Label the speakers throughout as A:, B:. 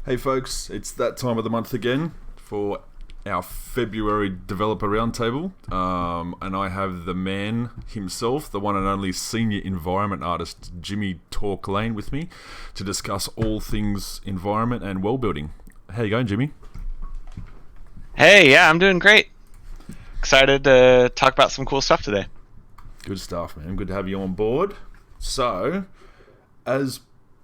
A: Hey folks, it's that time of the month again for our February Developer Roundtable, and I have the man himself, the one and only senior environment artist Jimmy Tourke with me to discuss all things environment and well building. How you going, Jimmy?
B: Hey, yeah, I'm doing great. Excited to talk about some cool stuff today.
A: Good stuff, man. Good to have you on board. So, as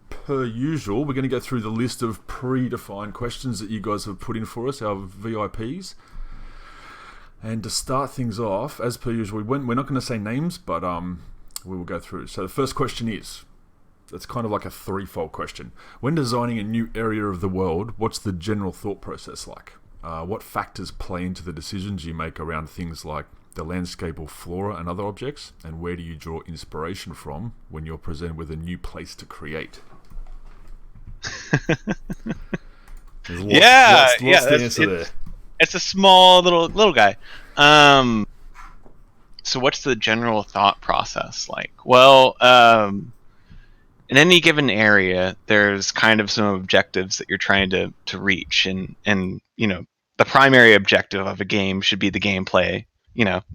A: per usual, we're going to go through the list of predefined questions that you guys have put in for us, our VIPs. And to start things off, as per usual, we're not going to say names, but we will go through. So the first question is, it's kind of like a threefold question. When designing a new area of the world, what's the general thought process like? What factors play into the decisions you make around things like the landscape or flora and other objects? And where do you draw inspiration from when you're presented with a new place to create? There's lots to answer there.
B: It's a small little guy. So what's the general thought process like? Well, in any given area, there's kind of some objectives that you're trying to reach, and the primary objective of a game should be the gameplay.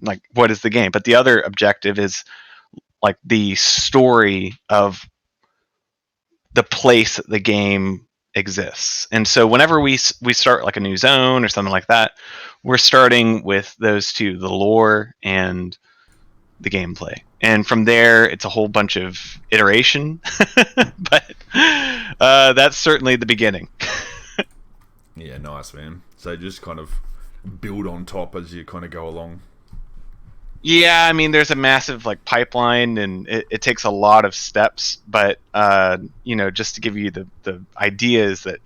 B: Like what is the game? But the other objective is like the story of the place that the game exists. And so whenever we start like a new zone or something like that, we're starting with those two, the lore and the gameplay. And from there, it's a whole bunch of iteration, but that's certainly the beginning.
A: Yeah, nice, man. So just kind of build on top as you kind of go along.
B: Yeah, I mean, there's a massive like pipeline, and it takes a lot of steps. But just to give you the idea is that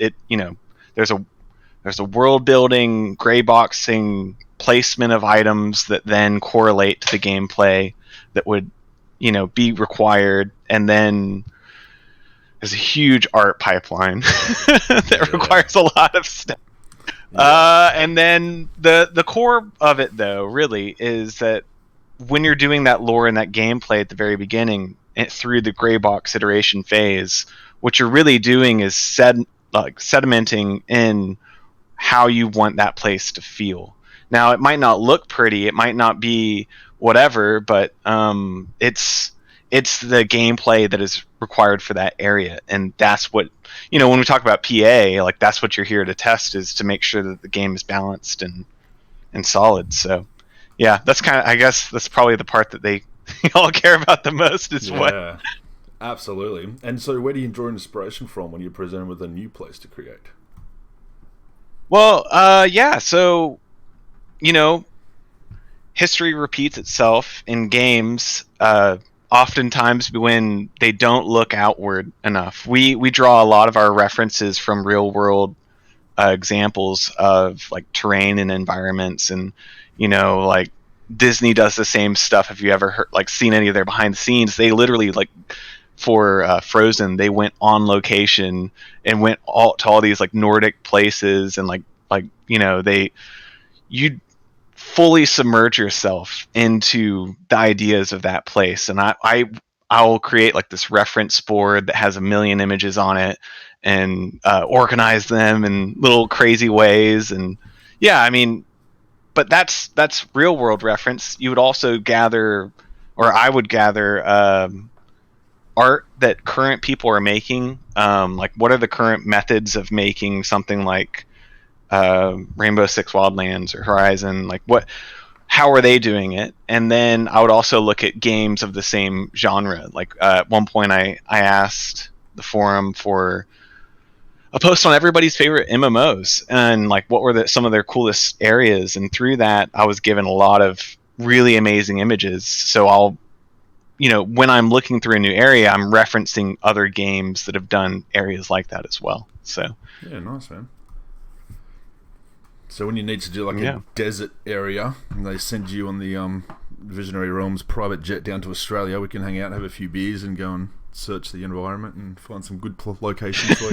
B: there's a world building, gray boxing, placement of items that then correlate to the gameplay that would be required, and then there's a huge art pipeline that requires a lot of steps. Yeah. And then the core of it, though, really is that when you're doing that lore and that gameplay at the very beginning, through the gray box iteration phase, what you're really doing is sedimenting in how you want that place to feel. Now, it might not look pretty, it might not be whatever, but it's the gameplay that is required for that area, and that's what when we talk about PA, like that's what you're here to test, is to make sure that the game is balanced and solid. So yeah, that's kind of, I guess that's probably the part that they all care about the most is what.
A: Yeah, absolutely. And so where do you draw inspiration from when you're presented with a new place to create?
B: Well, so history repeats itself in games, oftentimes when they don't look outward enough. We draw a lot of our references from real world examples of like terrain and environments, and like Disney does the same stuff. If you ever seen any of their behind the scenes, they literally like for Frozen, they went on location and went to all these like Nordic places, and you fully submerge yourself into the ideas of that place. And I'll create like this reference board that has 1 million images on it, and organize them in little crazy ways. And yeah, I mean, but that's real world reference. You would also gather, or I would gather, art that current people are making. Like what are the current methods of making something like Rainbow Six Wildlands or Horizon? Like how are they doing it? And then I would also look at games of the same genre. Like at one point I asked the forum for a post on everybody's favorite MMOs, and like what were some of their coolest areas, and through that I was given a lot of really amazing images. So I'll when I'm looking through a new area, I'm referencing other games that have done areas like that as well. So
A: yeah, nice, man. So when you need to do like a desert area, and they send you on the Visionary Realms private jet down to Australia, we can hang out and have a few beers and go and search the environment and find some good locations for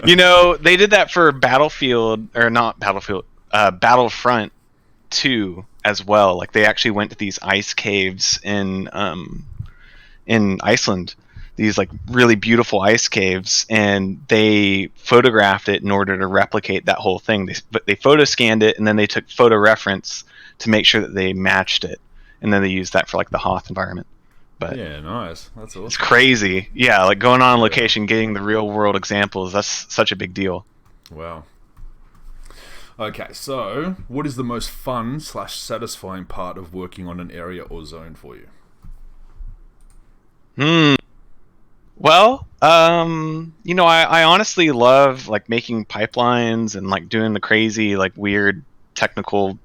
B: you. They did that for Battlefront 2 as well. Like they actually went to these ice caves in Iceland these like really beautiful ice caves, and they photographed it in order to replicate that whole thing. They photo scanned it, and then they took photo reference to make sure that they matched it, and then they used that for like the Hoth environment. But
A: yeah, nice. That's awesome.
B: it's crazy. Yeah, like going on location, getting the real world examples, that's such a big deal.
A: Wow. Okay, so what is the most fun / satisfying part of working on an area or zone for you?
B: Well, I honestly love like making pipelines and like doing the crazy, like weird technical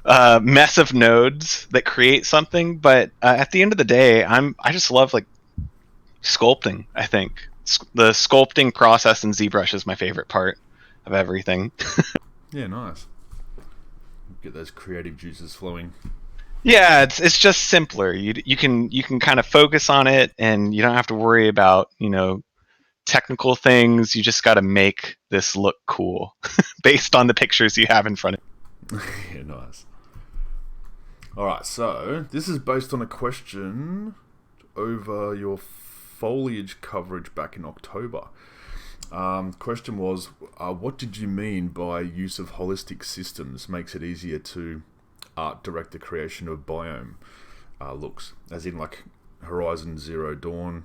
B: mess of nodes that create something. But at the end of the day, I just love like sculpting. I think the sculpting process in ZBrush is my favorite part of everything.
A: Yeah, nice. Get those creative juices flowing.
B: Yeah, it's just simpler. You can kind of focus on it, and you don't have to worry about technical things. You just got to make this look cool based on the pictures you have in front of you.
A: Yeah, nice. All right, so this is based on a question over your foliage coverage back in October. Question was, what did you mean by use of holistic systems makes it easier to art direct the creation of biome looks, as in like Horizon Zero Dawn,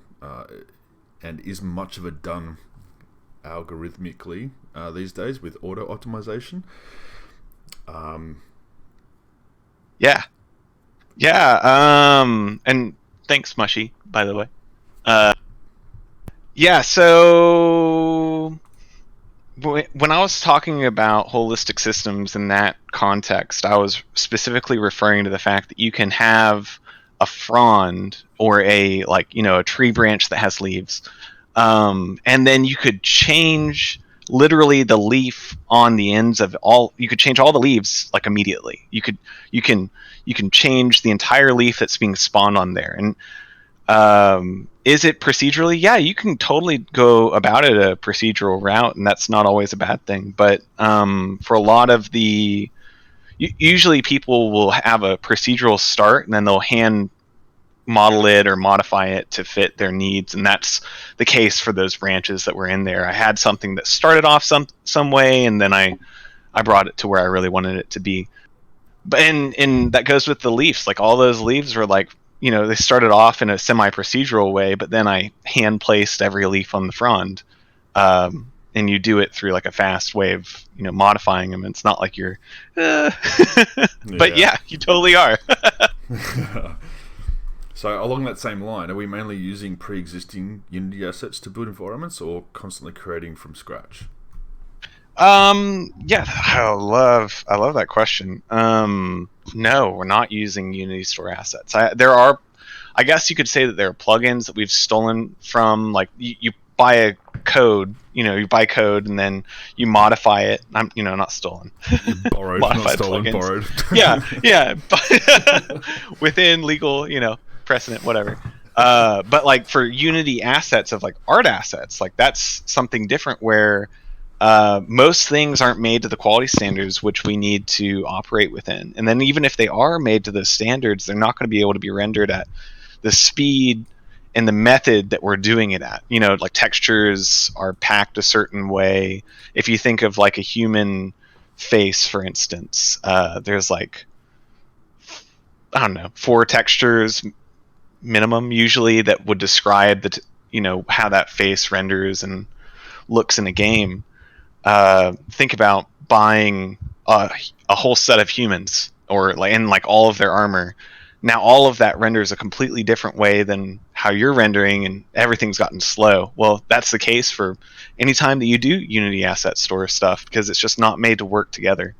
A: and is much of it done algorithmically these days with auto optimization?
B: And thanks, Mushy, by the way. So when I was talking about holistic systems in that context, I was specifically referring to the fact that you can have a frond or a tree branch that has leaves, and then you could change literally the leaf on the ends of all. You could change all the leaves like immediately. You can change the entire leaf that's being spawned on there. And is it procedurally? Yeah, you can totally go about it a procedural route, and that's not always a bad thing. But for a lot of usually people will have a procedural start, and then they'll hand model it or modify it to fit their needs, and that's the case for those branches that were in there. I had something that started off some way, and then I brought it to where I really wanted it to be. But and that goes with the leaves. Like all those leaves were like, they started off in a semi-procedural way, but then I hand placed every leaf on the frond, and you do it through like a fast way of modifying them. It's not like you're, but yeah, you totally are.
A: So along that same line, are we mainly using pre-existing Unity assets to build environments, or constantly creating from scratch?
B: Yeah, I love that question. No, we're not using Unity Store assets. I guess you could say that there are plugins that we've stolen from. Like you buy a code, you buy code and then you modify it. Not stolen.
A: Borrowed, not stolen,
B: plugins.
A: Borrowed.
B: yeah, within legal, precedent, whatever. But like for Unity assets of like art assets, like that's something different where most things aren't made to the quality standards which we need to operate within. And then even if they are made to those standards, they're not going to be able to be rendered at the speed and the method that we're doing it at. Like textures are packed a certain way. If you think of like a human face, for instance, there's like, I don't know, 4 textures minimum usually that would describe how that face renders and looks in a game. Think about buying a whole set of humans or like all of their armor. Now all of that renders a completely different way than how you're rendering, and everything's gotten slow. Well, that's the case for any time that you do Unity Asset Store stuff, because it's just not made to work together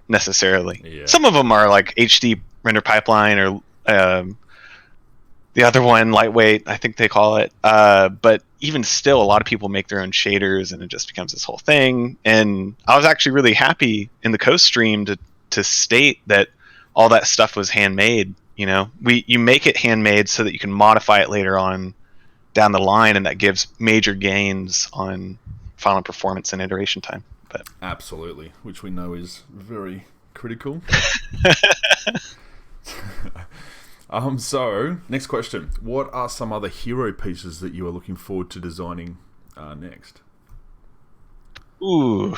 B: necessarily.
A: Yeah.
B: Some of them are like HD render pipeline or the other one, lightweight, I think they call it. But even still, a lot of people make their own shaders, and it just becomes this whole thing. And I was actually really happy in the Coast stream to state that all that stuff was handmade. You make it handmade so that you can modify it later on down the line, and that gives major gains on final performance and iteration time. But
A: absolutely, which we know is very critical. So, next question. What are some other hero pieces that you are looking forward to designing next?
B: Ooh.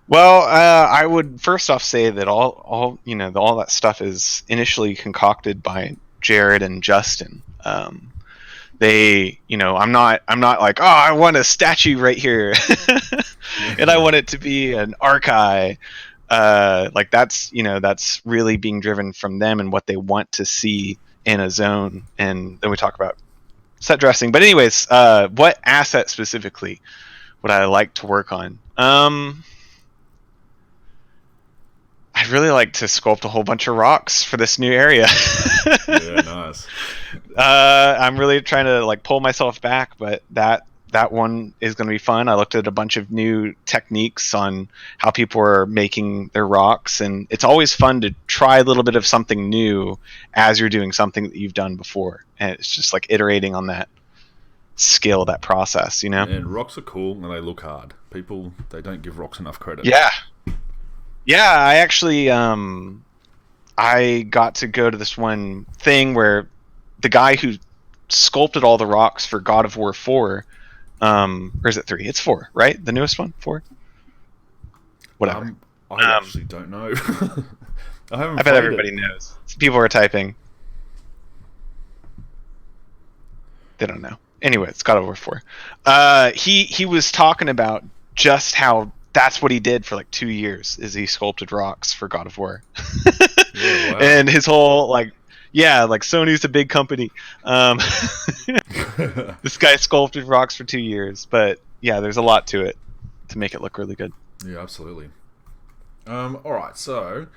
B: Well, I would first off say that all all that stuff is initially concocted by Jared and Justin. I'm not like, oh, I want a statue right here, and I want it to be an archive. Like that's really being driven from them and what they want to see in a zone. And then we talk about set dressing. But anyways, what asset specifically would I like to work on? I'd really like to sculpt a whole bunch of rocks for this new area.
A: Yeah, nice.
B: I'm really trying to like pull myself back, but that one is going to be fun. I looked at a bunch of new techniques on how people are making their rocks, and it's always fun to try a little bit of something new as you're doing something that you've done before, and it's just like iterating on that skill, that process,
A: And rocks are cool and they look hard. People, they don't give rocks enough credit.
B: Yeah, I actually I got to go to this one thing where the guy who sculpted all the rocks for God of War 4, or is it 3? It's 4, right? The newest one, 4. Whatever.
A: I actually don't know. I
B: bet everybody knows. People are typing. They don't know. Anyway, it's God of War 4. He was talking about just how that's what he did for like 2 years, is he sculpted rocks for God of War.
A: Yeah, wow.
B: And his whole like Sony's a big company. This guy sculpted rocks for 2 years, but yeah, there's a lot to it to make it look really good.
A: Yeah, absolutely. All right, so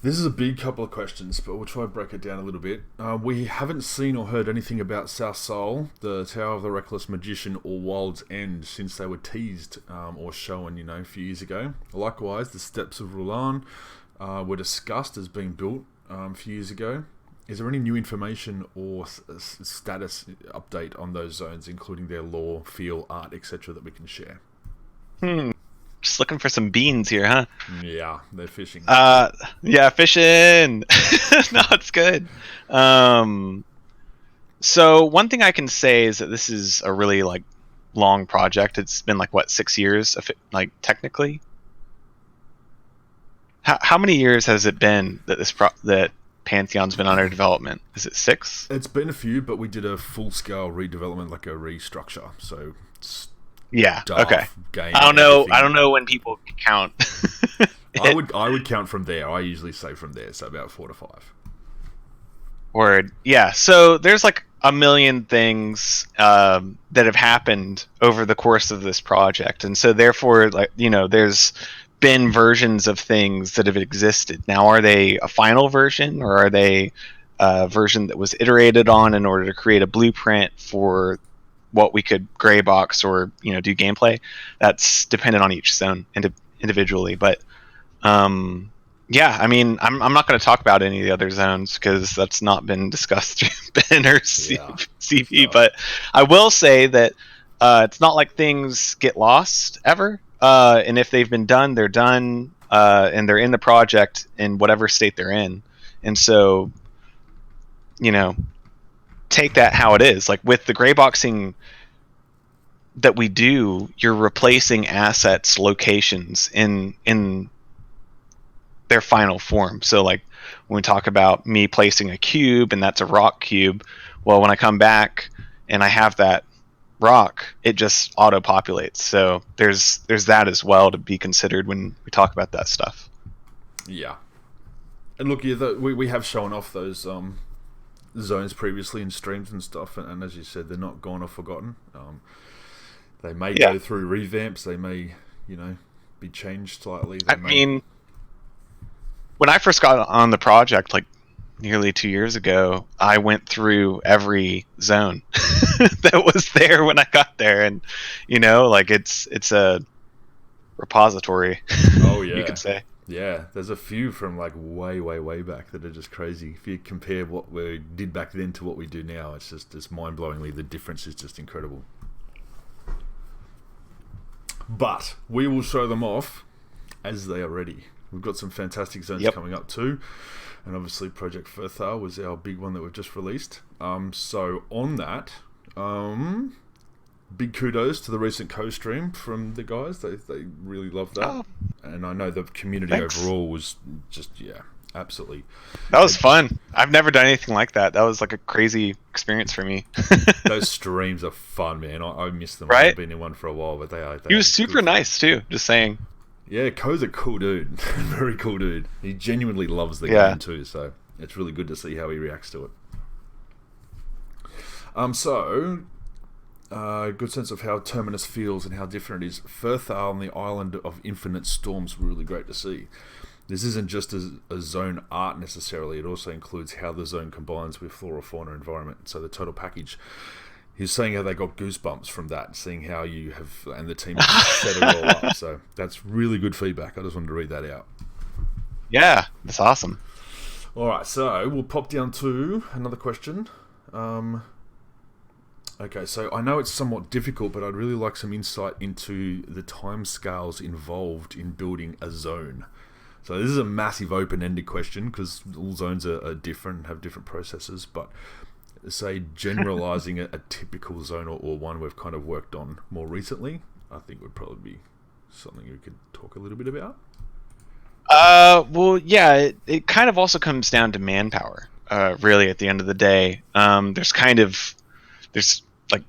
A: this is a big couple of questions, but we'll try and break it down a little bit. We haven't seen or heard anything about South Seoul, the Tower of the Reckless Magician, or Wild's End since they were teased or shown, a few years ago. Likewise, the Steps of Rulan were discussed as being built a few years ago. Is there any new information or status update on those zones, including their lore, feel, art, etc., that we can share?
B: Just looking for some beans here, huh?
A: Yeah, they're fishing.
B: Yeah, fishing. No, it's good. So one thing I can say is that this is a really like long project. It's been like 6 years, like technically. How many years has it been that that Pantheon's been under development? Is it 6?
A: It's been a few, but we did a full-scale redevelopment, like a restructure. So it's
B: okay.
A: Game,
B: I don't know when people count.
A: I would count from there. I usually say from there, so about 4 to 5.
B: Word. Yeah. So there's like a million things that have happened over the course of this project, and so therefore, there's been versions of things that have existed. Now, are they a final version, or are they a version that was iterated on in order to create a blueprint for what we could gray box or do gameplay? That's dependent on each zone individually. But yeah, I mean, I'm not going to talk about any of the other zones because that's not been discussed through Ben or CV. But I will say that it's not like things get lost ever. And if they've been done, they're done, and they're in the project in whatever state they're in. And so, take that how it is. Like with the gray boxing that we do, you're replacing assets, locations in their final form. So like when we talk about me placing a cube and that's a rock cube, well, when I come back and I have that rock, it just auto populates. So there's that as well to be considered when we talk about that stuff.
A: Yeah. And look, we have shown off those zones previously in streams and stuff, and as you said, they're not gone or forgotten. They may go through revamps, they may be changed slightly. I mean,
B: when I first got on the project like nearly 2 years ago, I went through every zone that was there when I got there, and it's a repository.
A: Oh yeah,
B: you could say.
A: Yeah, there's a few from like way back that are just crazy. If you compare what we did back then to what we do now, it's mind-blowingly, the difference is just incredible. But we will show them off as they are ready. We've got some fantastic zones coming up too. And obviously Project Firthar was our big one that we've just released. So on that, big kudos to the recent co-stream from the guys. They really loved that.
B: Oh,
A: and I know the community
B: thanks.
A: overall was just, absolutely.
B: That was fun. I've never done anything like that. That was like a crazy experience for me.
A: Those streams are fun, man. I miss them.
B: Right?
A: I've been in one for a while, but they
B: He was super nice too, just saying.
A: Yeah, Ko's a cool dude. Very cool dude. He genuinely loves the game too, so it's really good to see how he reacts to it. Good sense of how Terminus feels and how different it is. Firthar on the island of infinite storms, really great to see. This isn't just a zone art necessarily, it also includes how the zone combines with flora, fauna, environment, so the total package. He's saying how they got goosebumps from that, seeing how you have, and the team set it all up. So that's really good feedback. I just wanted to read that out.
B: Yeah, that's awesome.
A: All right, so we'll pop down to another question. Okay, so I know it's somewhat difficult, but I'd really like some insight into the timescales involved in building a zone. So this is a massive open-ended question because all zones are different and have different processes, but say generalizing a typical zone or one we've kind of worked on more recently, I think would probably be something we could talk a little bit about.
B: Well, yeah, it kind of also comes down to manpower, really, at the end of the day. There's like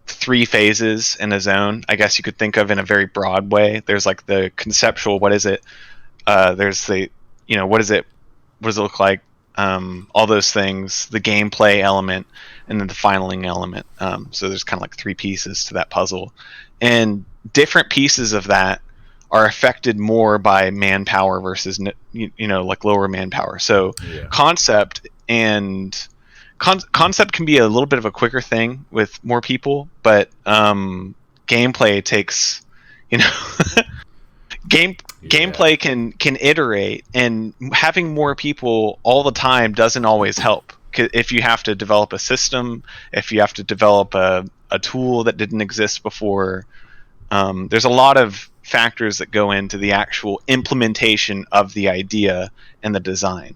B: 3 phases in a zone, I guess you could think of in a very broad way. There's like the conceptual, what is it? There's the, what does it look like? All those things, the gameplay element, and then the finaling element. So there's kind of like 3 pieces to that puzzle. And different pieces of that are affected more by manpower versus, like lower manpower. So concept can be a little bit of a quicker thing with more people, but gameplay takes, gameplay can iterate, and having more people all the time doesn't always help. If you have to develop a system, if you have to develop a tool that didn't exist before, there's a lot of factors that go into the actual implementation of the idea and the design.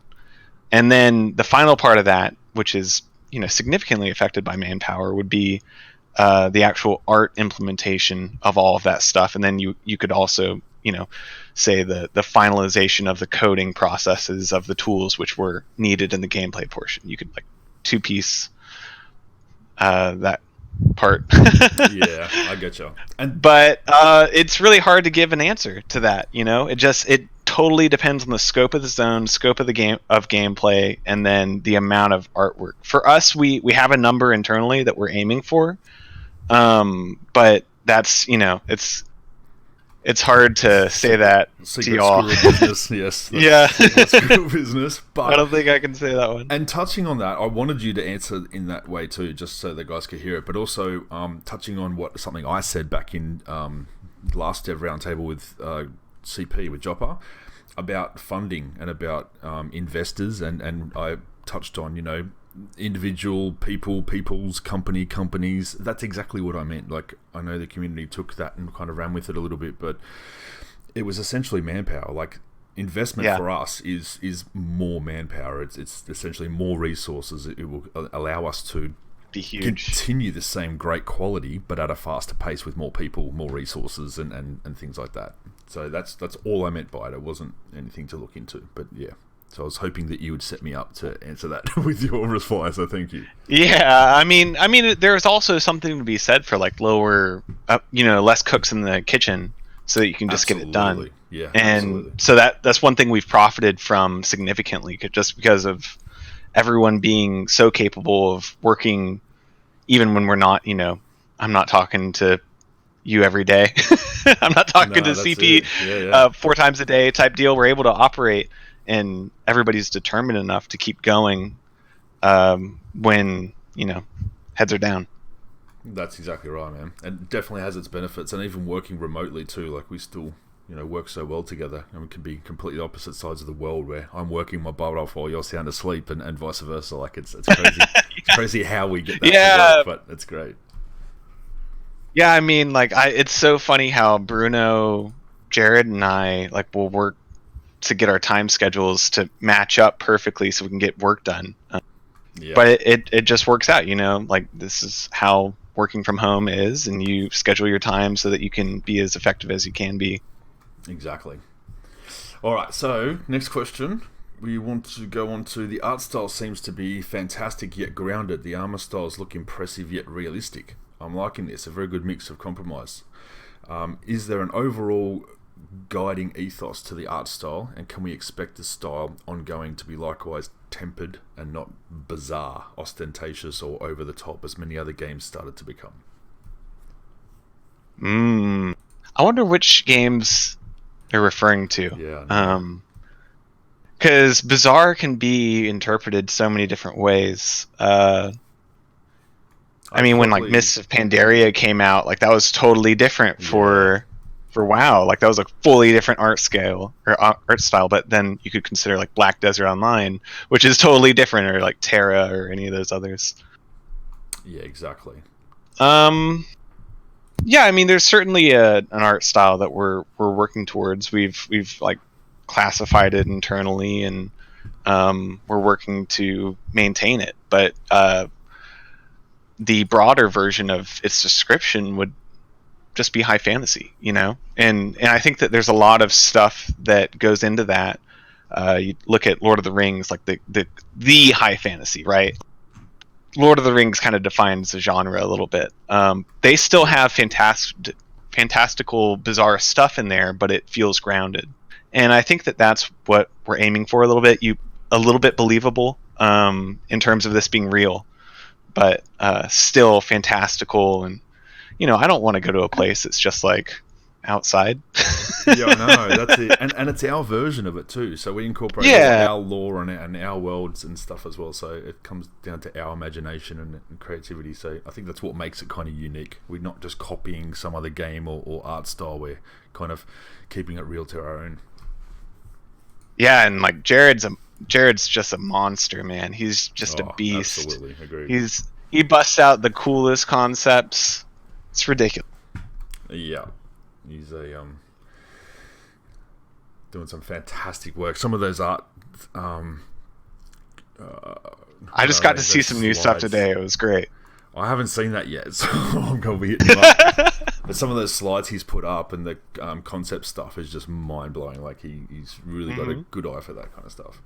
B: And then the final part of that, which is significantly affected by manpower, would be the actual art implementation of all of that stuff. And then you could also say the finalization of the coding processes of the tools which were needed in the gameplay portion. You could like 2-piece that part.
A: Yeah, I get you.
B: But it's really hard to give an answer to that. It totally depends on the scope of the zone, scope of the gameplay, and then the amount of artwork. For us, we have a number internally that we're aiming for, but that's it's hard to say that to y'all.
A: Business, yes. Squirrel business. But
B: I don't think I can say that one.
A: And touching on that, I wanted you to answer in that way too, just so the guys could hear it. But also touching on something I said back in last Dev Roundtable with CP with Joppa about funding and about investors, and I touched on individual people's companies. That's exactly what I meant. Like, I know the community took that and kind of ran with it a little bit, but it was essentially manpower. Like, investment for us is more manpower. It's essentially more resources. It will allow us to
B: be huge,
A: continue the same great quality, but at a faster pace with more people, more resources, and things like that. So that's all I meant by it. It wasn't anything to look into, but yeah. So I was hoping that you would set me up to answer that with your response. So thank you.
B: Yeah, I mean, there's also something to be said for like lower, less cooks in the kitchen, so that you can just get it done.
A: Yeah,
B: and so that's one thing we've profited from significantly, just because of everyone being so capable of working, even when we're not. I'm not talking to you every day. I'm not talking to CP 4 times a day type deal. We're able to operate. And everybody's determined enough to keep going when, heads are down.
A: That's exactly right, man. And it definitely has its benefits. And even working remotely too, like we still, work so well together. And we can be completely opposite sides of the world, where I'm working my butt off while you're sound asleep, and vice versa. Like, it's crazy. It's crazy how we get that to work, but it's great.
B: Yeah, I mean, like, it's so funny how Bruno, Jared, and I, like, will work to get our time schedules to match up perfectly so we can get work done.
A: Yeah.
B: But it just works out, like this is how working from home is, and you schedule your time so that you can be as effective as you can be.
A: Exactly. All right, so next question. We want to go on to the art style seems to be fantastic yet grounded. The armor styles look impressive yet realistic. I'm liking this, a very good mix of compromise. Is there an overall guiding ethos to the art style, and can we expect the style ongoing to be likewise tempered and not bizarre, ostentatious, or over the top as many other games started to become?
B: I wonder which games they're referring to.
A: Yeah.
B: Because bizarre can be interpreted so many different ways. I mean, when like Mists of Pandaria came out, like that was totally different for WoW. Like that was a fully different art scale or art style. But then you could consider like Black Desert Online, which is totally different, or like Terra or any of those others.
A: Yeah, exactly.
B: Yeah, I mean, there's certainly an art style that we're working towards. We've like classified it internally, and we're working to maintain it. But the broader version of its description would just be high fantasy, and I think that there's a lot of stuff that goes into that. You look at Lord of the Rings, like the high fantasy, right? Lord of the Rings kind of defines the genre a little bit. They still have fantastical, bizarre stuff in there, but it feels grounded. And I think that that's what we're aiming for a little bit. A little bit believable in terms of this being real, but still fantastical. And I don't want to go to a place that's just like outside.
A: Yeah, I know. That's it, and it's our version of it too. So we incorporate our lore and our worlds and stuff as well. So it comes down to our imagination and creativity. So I think that's what makes it kind of unique. We're not just copying some other game or art style. We're kind of keeping it real to our own.
B: Yeah, and like Jared's just a monster, man. He's just a beast.
A: Absolutely, agreed.
B: He busts out the coolest concepts. It's ridiculous.
A: Yeah, he's doing some fantastic work. Some of those art.
B: I just got to see some new stuff today. It was great.
A: I haven't seen that yet, so I'm gonna be hitting him up. But some of those slides he's put up and the concept stuff is just mind blowing. Like he's really got a good eye for that kind of stuff.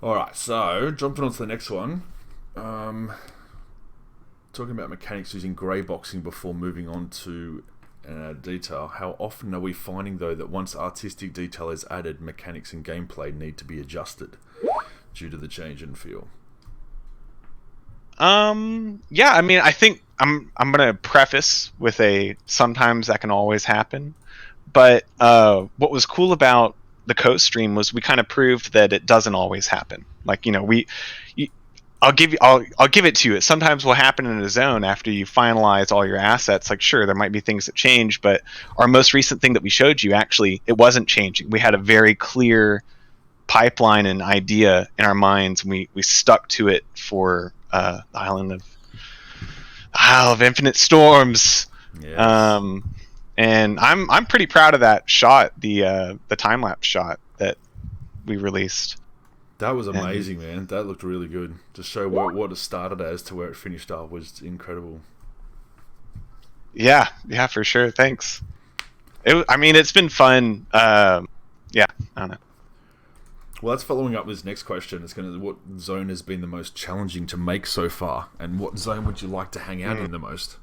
A: All right, so jumping on to the next one. Talking about mechanics using grey boxing before moving on to detail. How often are we finding though that once artistic detail is added, mechanics and gameplay need to be adjusted due to the change in feel?
B: Yeah, I mean, I think I'm gonna preface with sometimes that can always happen, but what was cool about the Coast stream was we kind of proved that it doesn't always happen. Like I'll give it to you. It sometimes will happen in a zone after you finalize all your assets. Like sure, there might be things that change, but our most recent thing that we showed you, actually, it wasn't changing. We had a very clear pipeline and idea in our minds, and we stuck to it for the Isle of Infinite Storms.
A: Yes.
B: And I'm pretty proud of that shot, the time-lapse shot that we released.
A: That was amazing, man. That looked really good. To show what it started as to where it finished up was incredible.
B: Yeah, for sure. Thanks. It's been fun. Yeah, I don't know.
A: Well, that's following up this next question. It's what zone has been the most challenging to make so far, and what zone would you like to hang out in the most?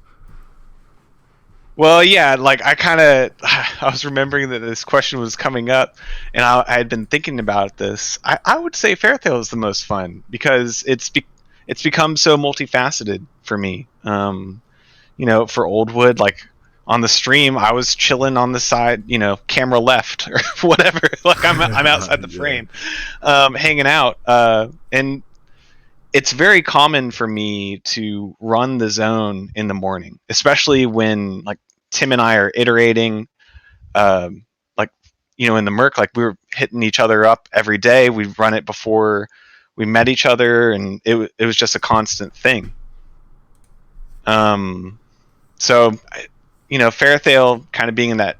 B: Well, yeah, like I was remembering that this question was coming up, and I had been thinking about this. I would say Fairtale is the most fun because it's become so multifaceted for me. For Oldwood, like on the stream, I was chilling on the side, camera left or whatever. Like I'm outside the frame, hanging out, and it's very common for me to run the zone in the morning, especially when like Tim and I are iterating, in the Merc, like we were hitting each other up every day. We'd run it before we met each other, and it was just a constant thing. So, Fairtale kind of being in that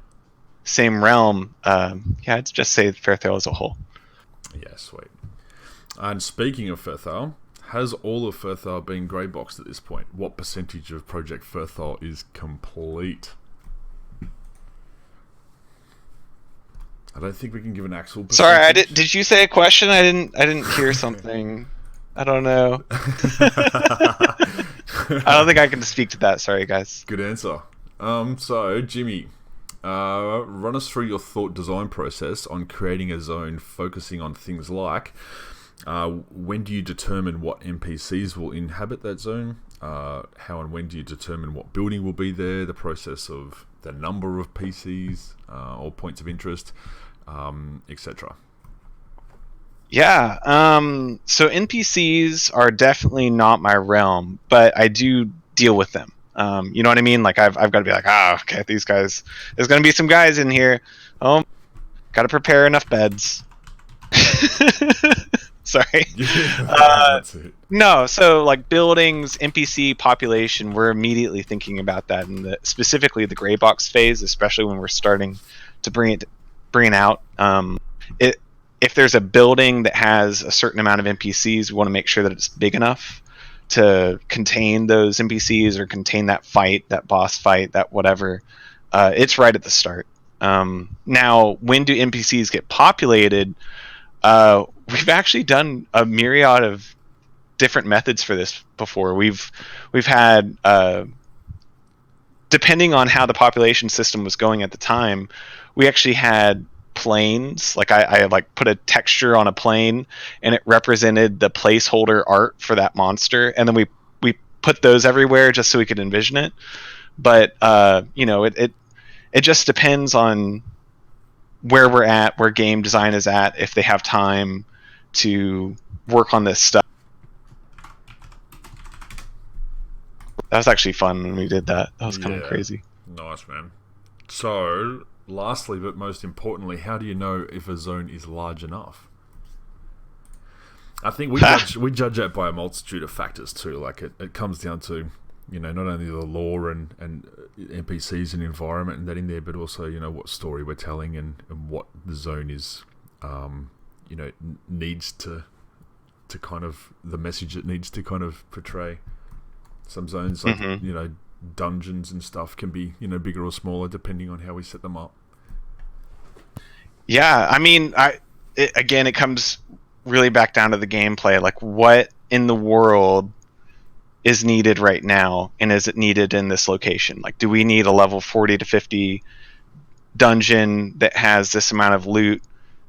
B: same realm, yeah, I'd just say Fairthale as a whole.
A: Yeah, sweet. And speaking of Fairthale, has all of Fairthale been grey boxed at this point? What percentage of Project Fairthale is complete? I don't think we can give an actual percentage.
B: Sorry, did you say a question? I didn't hear something. I don't know. I don't think I can speak to that. Sorry, guys.
A: Good answer. So Jimmy, run us through your thought design process on creating a zone, focusing on things like when do you determine what NPCs will inhabit that zone? How and when do you determine what building will be there? The process of the number of PCs or points of interest, etc.
B: Yeah. So NPCs are definitely not my realm, but I do deal with them. You know what I mean? Like I've got to be like, okay, these guys. There's gonna be some guys in here. Oh, got to prepare enough beds. Sorry.
A: That's it.
B: No, so like buildings, NPC population, we're immediately thinking about that, and specifically the gray box phase, especially when we're starting to bring it out. If there's a building that has a certain amount of NPCs, we want to make sure that it's big enough to contain those NPCs or contain that fight, that boss fight, that whatever. It's right at the start. Now, when do NPCs get populated? We've actually done a myriad of different methods for this before. We've had, depending on how the population system was going at the time, we actually had planes. Like I like put a texture on a plane, and it represented the placeholder art for that monster, and then we put those everywhere just so we could envision it. But it just depends on where we're at, where game design is at, if they have time to work on this stuff. That was actually fun when we did that. That was kind of crazy.
A: Nice, man. So, lastly, but most importantly, how do you know if a zone is large enough? I think we judge that by a multitude of factors too. Like it comes down to, not only the lore and NPCs and environment and that in there, but also, what story we're telling and what the zone is, needs to kind of, the message it needs to kind of portray. Some zones, like, dungeons and stuff can be, bigger or smaller depending on how we set them up.
B: Yeah, I mean, it comes really back down to the gameplay. Like, what in the world is needed right now, and is it needed in this location? Like, do we need a level 40 to 50 dungeon that has this amount of loot?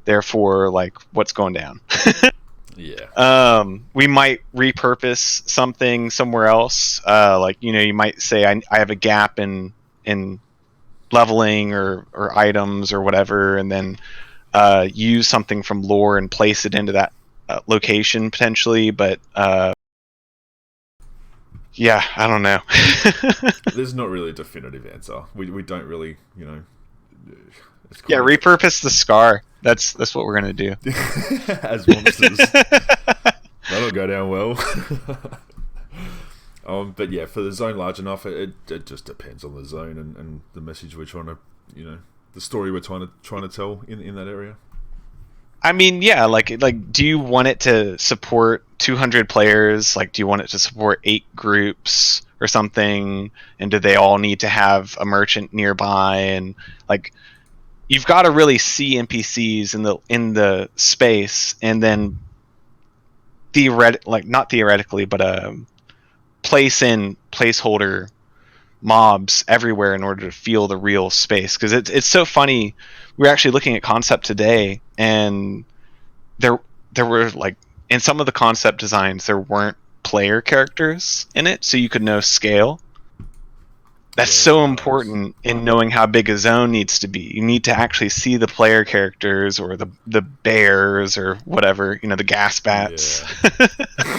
B: Therefore, like, what's going down?
A: Yeah.
B: We might repurpose something somewhere else. Like, you might say I have a gap in leveling or items or whatever, and then use something from lore and place it into that location potentially. But yeah, I don't know.
A: There's not really a definitive answer. We don't really,
B: Yeah, repurpose the scar. That's what we're gonna do.
A: As monsters. That'll go down well. But yeah, for the zone large enough, it just depends on the zone and the message we're trying to, the story we're trying to tell in that area.
B: I mean, yeah, like, do you want it to support 200 players? Like, do you want it to support 8 groups or something? And do they all need to have a merchant nearby? And like, you've got to really see NPCs in the space, and then not theoretically, but place in placeholder mobs everywhere in order to feel the real space. Because it's so funny. We were actually looking at concept today, and there were, like, in some of the concept designs there weren't player characters in it, so you could know scale. That's so important in knowing how big a zone needs to be. You need to actually see the player characters or the bears or whatever, the gas bats.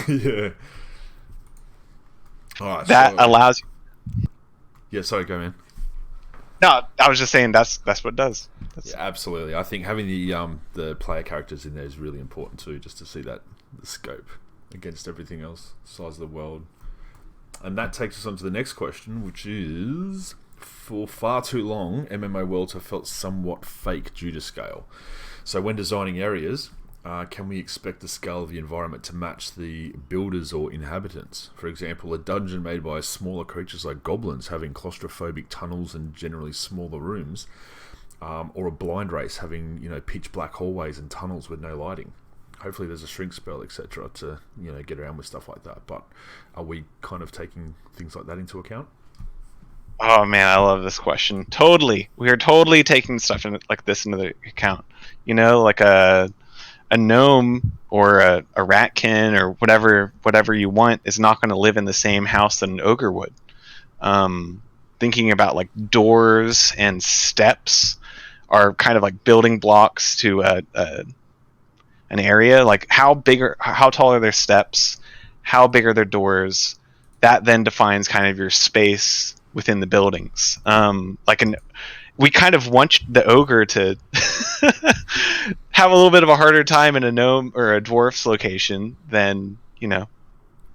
A: Yeah. Alright,
B: that allows you.
A: Yeah, sorry, go, man.
B: No, I was just saying that's what it does.
A: Yeah, absolutely. I think having the player characters in there is really important too, just to see the scope against everything else, size of the world. And that takes us on to the next question, which is, For far too long, MMO worlds have felt somewhat fake due to scale. So when designing areas, can we expect the scale of the environment to match the builders or inhabitants? For example, a dungeon made by smaller creatures like goblins having claustrophobic tunnels and generally smaller rooms, or a blind race having pitch black hallways and tunnels with no lighting. Hopefully there's a shrink spell, etc., to get around with stuff like that. But are we kind of taking things like that into account?
B: Oh man, I love this question. Totally, we are totally taking stuff like this into the account. Like a gnome or a ratkin or whatever you want is not going to live in the same house that an ogre would. Thinking about like doors and steps are kind of like building blocks to an area. Like how tall are their steps? How big are their doors? That then defines kind of your space within the buildings. We kind of want the ogre to have a little bit of a harder time in a gnome or a dwarf's location than,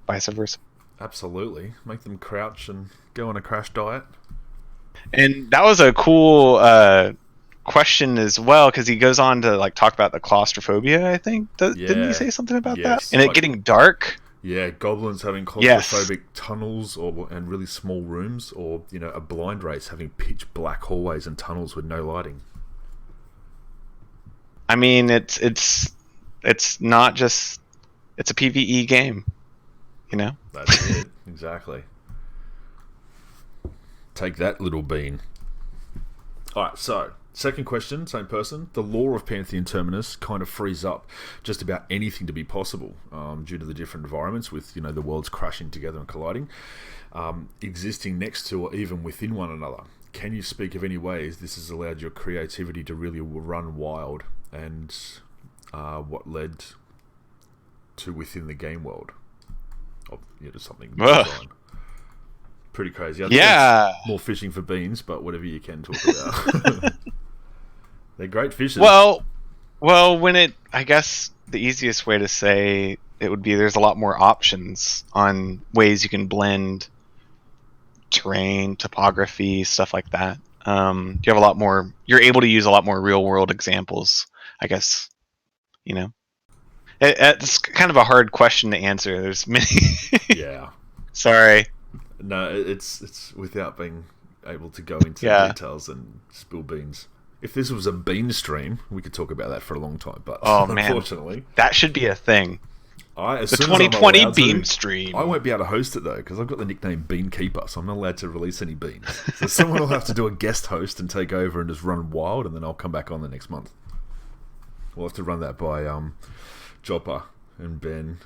B: vice versa.
A: Absolutely. Make them crouch and go on a crash diet.
B: And that was a cool question as well, because he goes on to like talk about the claustrophobia, I think. Didn't he say something about that? And it getting dark?
A: Yeah, goblins having claustrophobic tunnels and really small rooms, or a blind race having pitch black hallways and tunnels with no lighting.
B: I mean, it's not just, it's a PvE game,
A: That's it, exactly. Take that, little bean. Alright, so second question, same person. The lore of Pantheon Terminus kind of frees up just about anything to be possible due to the different environments with, the worlds crashing together and colliding, existing next to or even within one another. Can you speak of any ways this has allowed your creativity to really run wild, and what led to within the game world of something design? Pretty crazy. I think it's more fishing for beans, but whatever you can talk about. They're great fishes.
B: Well, I guess the easiest way to say it would be there's a lot more options on ways you can blend terrain, topography, stuff like that. You have a lot more. You're able to use a lot more real world examples, I guess. It's kind of a hard question to answer. There's many.
A: Yeah.
B: Sorry.
A: No, it's without being able to go into details and spill beans. If this was a bean stream, we could talk about that for a long time. But unfortunately,
B: that should be a thing.
A: The
B: 2020 bean stream.
A: I won't be able to host it though because I've got the nickname Beankeeper, so I'm not allowed to release any beans. So someone will have to do a guest host and take over and just run wild, and then I'll come back on the next month. We'll have to run that by Jopper and Ben.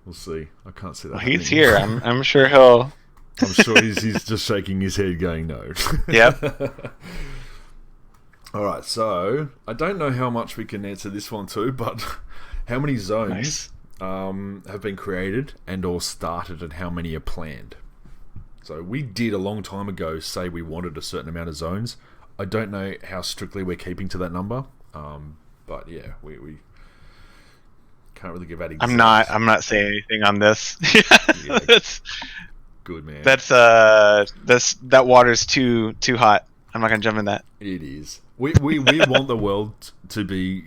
A: We'll see. I can't see that.
B: Well, he's here. I'm sure he'll.
A: I'm sure he's just shaking his head, going no.
B: Yep.
A: All right. So I don't know how much we can answer this one too, but how many zones have been created and/or started, and how many are planned? So we did a long time ago say we wanted a certain amount of zones. I don't know how strictly we're keeping to that number, but yeah, we can't really give out examples.
B: I'm not saying anything on this.
A: Yeah,
B: that's
A: good, man.
B: That water's too hot. I'm not gonna jump in that.
A: It is. We want the world to be,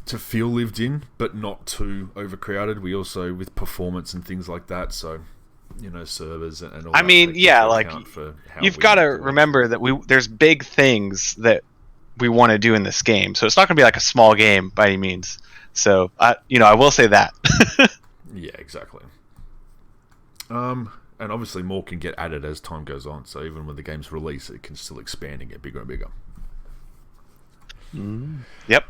A: to feel lived in, but not too overcrowded. We also, with performance and things like that, so servers and all.
B: I mean, yeah, like you've got to remember that there's big things that we want to do in this game, so it's not gonna be like a small game by any means. So I will say that.
A: Yeah, exactly. And obviously more can get added as time goes on. So even when the game's released, it can still expand and get bigger and bigger.
B: Yep.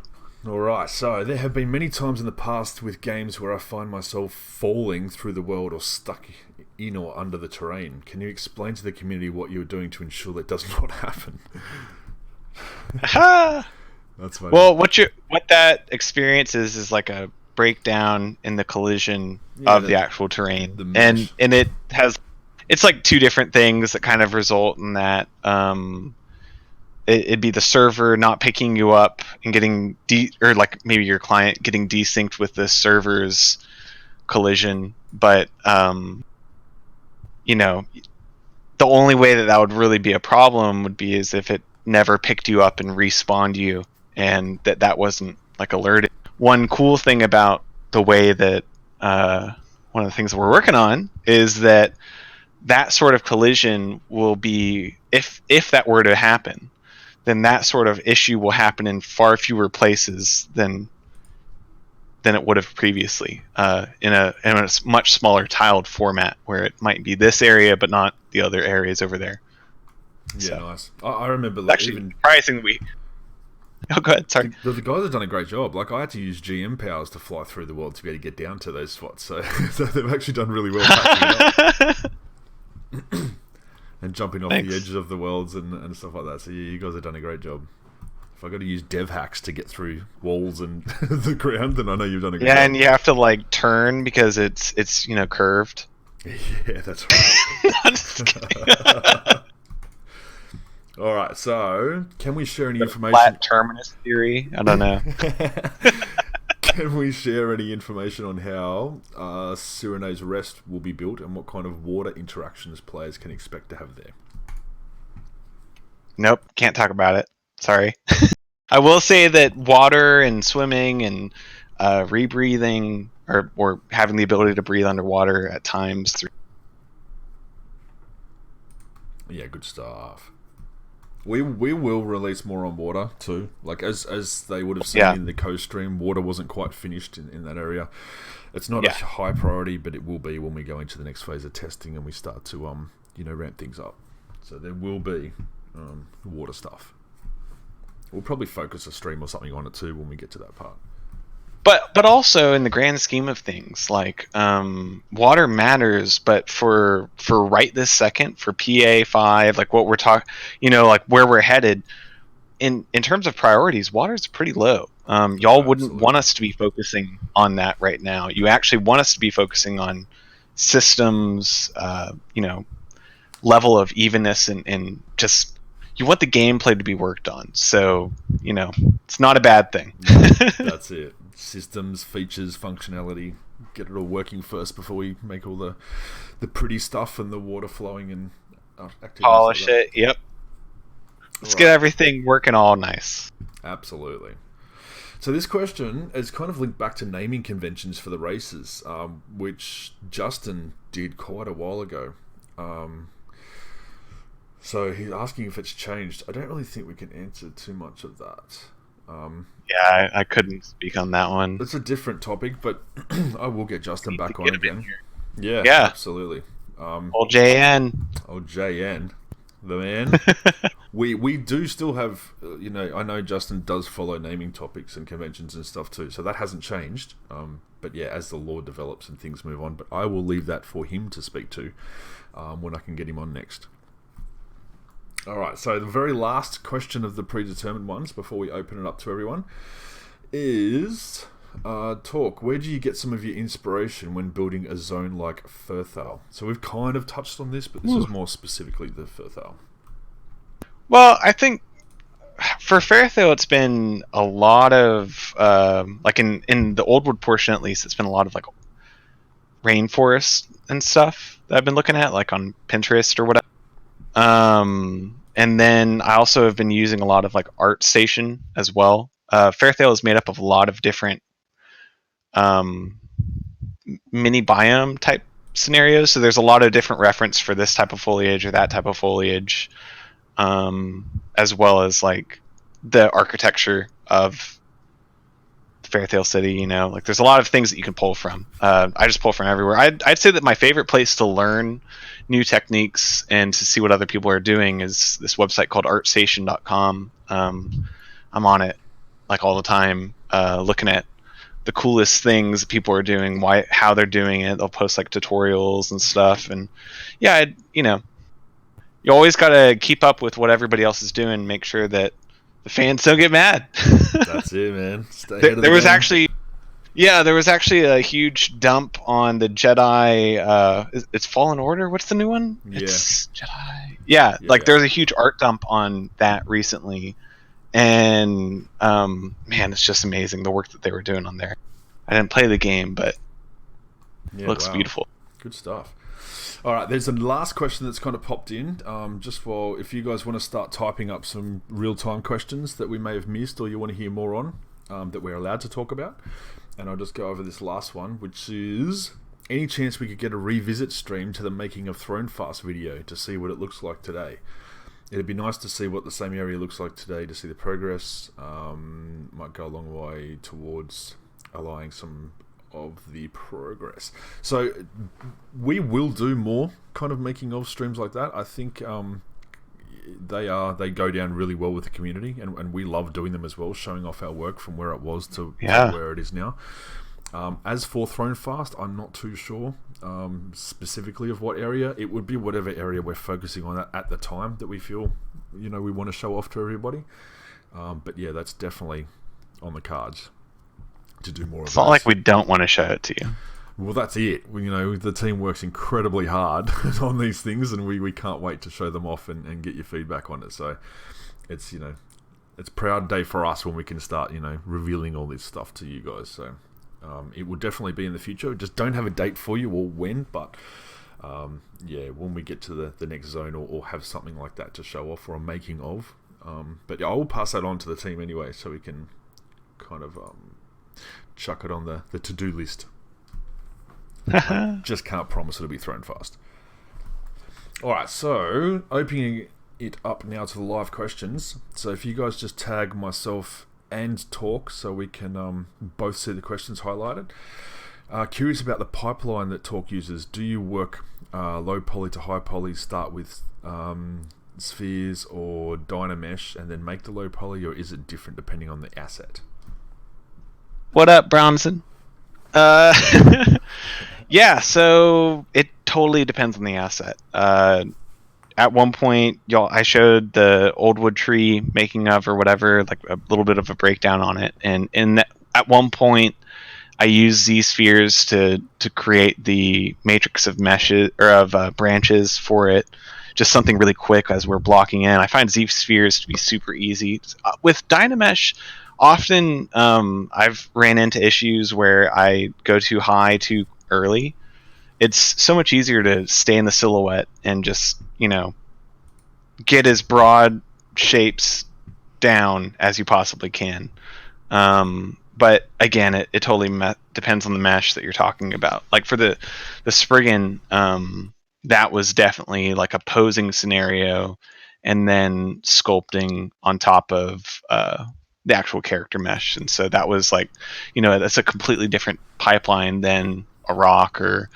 A: All right. So there have been many times in the past with games where I find myself falling through the world or stuck in or under the terrain. Can you explain to the community what you're doing to ensure that does not happen? That's funny. Well,
B: what that experience is like a breakdown in the collision of the actual terrain, and it's like two different things that kind of result in that. It'd be the server not picking you up and getting or like maybe your client getting desynced with the server's collision, but the only way that would really be a problem would be is if it never picked you up and respawned you, and that wasn't like alerted. One cool thing about the way that one of the things that we're working on is that sort of collision will be, if that were to happen, then that sort of issue will happen in far fewer places than it would have previously, in a much smaller tiled format, where it might be this area but not the other areas over there.
A: Yeah, so, nice. I remember
B: actually even surprising we. Oh, go ahead. Sorry.
A: The guys have done a great job. Like, I had to use GM powers to fly through the world to be able to get down to those spots. So they've actually done really well patching it up. And jumping off the edges of the worlds and stuff like that. So yeah, you guys have done a great job. If I got to use dev hacks to get through walls and the ground, then I know you've done a good job.
B: Yeah, and you have to like turn because it's curved.
A: Yeah, that's right. I'm just kidding. All right, so can we share any information?
B: Flat terminus theory? I don't know.
A: Can we share any information on how Cyrene's Rest will be built and what kind of water interactions players can expect to have there?
B: Nope, can't talk about it. Sorry. I will say that water and swimming and rebreathing or having the ability to breathe underwater at times.
A: Yeah, good stuff. We will release more on water too. Like as they would have seen in the coast stream, water wasn't quite finished in that area. It's not a high priority, but it will be when we go into the next phase of testing and we start to ramp things up. So there will be water stuff. We'll probably focus a stream or something on it too when we get to that part.
B: But also in the grand scheme of things, like water matters, but for right this second, for PA5, like what we're talking, like where we're headed, in terms of priorities, water is pretty low. Y'all wouldn't want us to be focusing on that right now. You actually want us to be focusing on systems, level of evenness and just, you want the gameplay to be worked on. So, it's not a bad thing.
A: That's it. Systems, features, functionality, get it all working first before we make all the pretty stuff and the water flowing and activities.
B: Polish it, yep. Let's get everything working all nice.
A: Absolutely. So this question is kind of linked back to naming conventions for the races, which Justin did quite a while ago. So he's asking if it's changed. I don't really think we can answer too much of that.
B: Yeah, I couldn't speak on that one.
A: It's a different topic, but I will get Justin back on again. Yeah, absolutely.
B: Old JN.
A: Old JN, the man. we do still have, I know Justin does follow naming topics and conventions and stuff too, so that hasn't changed. But yeah, as the lore develops and things move on, but I will leave that for him to speak to when I can get him on next. Alright, so the very last question of the predetermined ones before we open it up to everyone is, Tourke, where do you get some of your inspiration when building a zone like Firthal? So we've kind of touched on this, but this is more specifically the Firthal.
B: Well, I think for Firthal it's been a lot of, like in the Oldwood portion at least, it's been a lot of like rainforest and stuff that I've been looking at, like on Pinterest or whatever. And then I also have been using a lot of like ArtStation as well. Firthal is made up of a lot of different mini biome type scenarios. So there's a lot of different reference for this type of foliage or that type of foliage, as well as like the architecture of Firthal City. Like there's a lot of things that you can pull from. I just pull from everywhere. I'd say that my favorite place to learn new techniques and to see what other people are doing is this website called artstation.com. I'm on it like all the time, looking at the coolest things people are doing, how they're doing it. They'll post like tutorials and stuff, and yeah, you always got to keep up with what everybody else is doing, make sure that the fans don't get mad.
A: That's it, man.
B: There was actually a huge dump on the Jedi. It's Fallen Order. What's the new one?
A: Yeah.
B: It's Jedi. Yeah, there's a huge art dump on that recently, and man, it's just amazing the work that they were doing on there. I didn't play the game, but it looks beautiful.
A: Good stuff. All right, there's a last question that's kind of popped in. Just for if you guys want to start typing up some real-time questions that we may have missed or you want to hear more on, that we're allowed to talk about. And I'll just go over this last one, which is, any chance we could get a revisit stream to the making of Thronefast video to see what it looks like today? It'd be nice to see what the same area looks like today, to see the progress. Might go a long way towards allaying some of the progress. So we will do more kind of making of streams like that. I think they go down really well with the community, and we love doing them as well, showing off our work from where it was to where it is now. As for Thronefast, I'm not too sure specifically of what area. It would be whatever area we're focusing on at the time that we feel, we want to show off to everybody. But yeah, that's definitely on the cards to do more of.
B: It's not like we don't want to show it to you.
A: Well, that's it. The team works incredibly hard on these things, and we can't wait to show them off and get your feedback on it. So it's it's a proud day for us when we can start revealing all this stuff to you guys. So it will definitely be in the future. Just don't have a date for you or when, but when we get to the next zone or have something like that to show off or a making of. But yeah, I will pass that on to the team anyway, so we can kind of chuck it on the to-do list. Just can't promise it'll be Thronefast. Alright, so opening it up now to the live questions. So if you guys just tag myself and Tourke so we can both see the questions highlighted. Curious about the pipeline that Tourke uses. Do you work low poly to high poly, start with spheres or Dynamesh and then make the low poly, or is it different depending on the asset?
B: What up, Bronson? Yeah, so it totally depends on the asset. At one point, I showed the old wood tree making of or whatever, like a little bit of a breakdown on it. And at one point, I used Z spheres to create the matrix of meshes or of branches for it. Just something really quick as we're blocking in. I find Z spheres to be super easy. With Dynamesh, often I've ran into issues where I go too high too early. It's so much easier to stay in the silhouette and just, get as broad shapes down as you possibly can. But again, it totally depends on the mesh that you're talking about. Like for the Spriggan, that was definitely like a posing scenario and then sculpting on top of the actual character mesh. And so that was like, that's a completely different pipeline than a rock or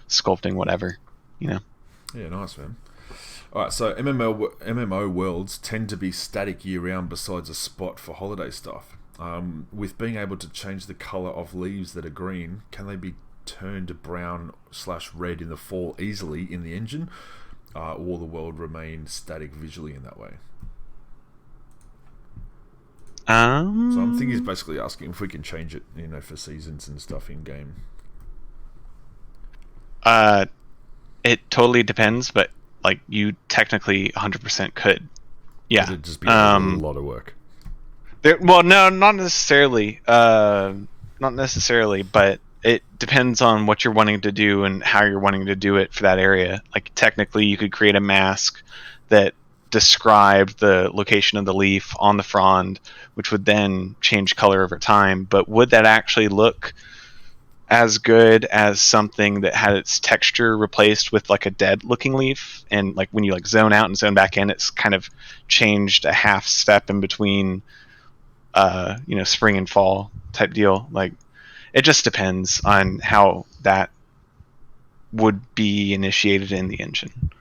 B: sculpting whatever. Yeah,
A: nice, man. Alright, so MMO worlds tend to be static year-round besides a spot for holiday stuff. With being able to change the colour of leaves that are green, can they be turned brown/red in the fall easily in the engine? Or will the world remain static visually in that way? So I'm thinking he's basically asking if we can change it, for seasons and stuff in game.
B: It totally depends, but like you technically 100% could. Yeah.
A: It'd just be a lot of work.
B: Well, no, not necessarily. Not necessarily, but it depends on what you're wanting to do and how you're wanting to do it for that area. Like technically, you could create a mask that described the location of the leaf on the frond, which would then change color over time. But would that actually look as good as something that had its texture replaced with like a dead looking leaf? And like when you like zone out and zone back in, it's kind of changed a half step in between spring and fall type deal. Like it just depends on how that would be initiated in the engine.